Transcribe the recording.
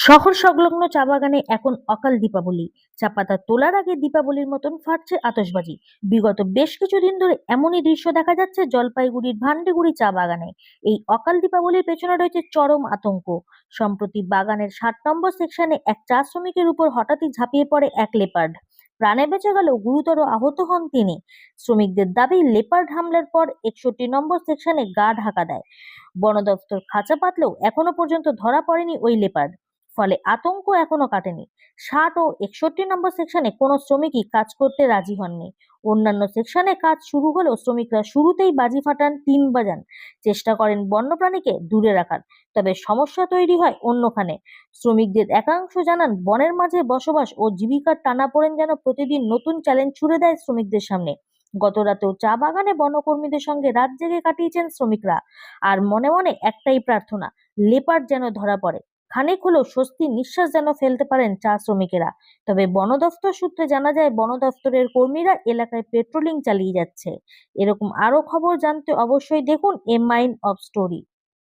শহর সংলগ্ন চা বাগানে এখন অকাল দীপাবলি। চা পাতা তোলার আগে দীপাবলির মতন ফাটছে আতশবাজি। বিগত বেশ কিছুদিন ধরে এমনই দৃশ্য দেখা যাচ্ছে জলপাইগুড়ির ভান্ডিগুড়ি চা বাগানে। এই অকাল দীপাবলির পেছনে রয়েছে চরম আতঙ্ক। সম্প্রতি বাগানের 60 নম্বর সেকশনে এক চা শ্রমিকের উপর হঠাৎই ঝাঁপিয়ে পড়ে এক লেপার্ড। প্রাণে বেঁচে গেলেও গুরুতর আহত হন তিনি। শ্রমিকদের দাবি, লেপার্ড হামলার পর 61 নম্বর সেকশনে গা ঢাকা দেয়। বন দপ্তর খাঁচা পাতলেও এখনো পর্যন্ত ধরা পড়েনি ওই লেপার্ড। ফলে আতঙ্ক এখনো কাটেনি। 60 ও 61 নম্বর সেকশনে কোনো শ্রমিকই কাজ করতে রাজি হননি। অন্যান্য সেকশনে কাজ শুরু হলেও শ্রমিকরা শুরুতেই বাজি ফাটান, টিন বাজান, চেষ্টা করেন বন্যপ্রাণীকে দূরে রাখার। তবে সমস্যা তৈরি হয় অন্যখানে। শ্রমিকদের একাংশ জানান, বনের মাঝে বসবাস ও জীবিকার টানাপোড়েন যেন প্রতিদিন নতুন চ্যালেঞ্জ ছুড়ে দেয় শ্রমিকদের সামনে। গত রাতেও চা বাগানে বনকর্মীদের সঙ্গে রাত জেগে কাটিয়েছেন শ্রমিকরা। আর মনে মনে একটাই প্রার্থনা, লেপার্ড যেন ধরা পড়ে। খানিক হলেও স্বস্তির নিঃশ্বাস যেন ফেলতে পারেন চা শ্রমিকেরা। তবে বন দফতর সূত্রে জানা যায়, বন দফতরের কর্মীরা এলাকায় পেট্রোলিং চালিয়ে যাচ্ছে। এরকম আরো খবর জানতে অবশ্যই দেখুন এ মাইন্ড অফ স্টোরি।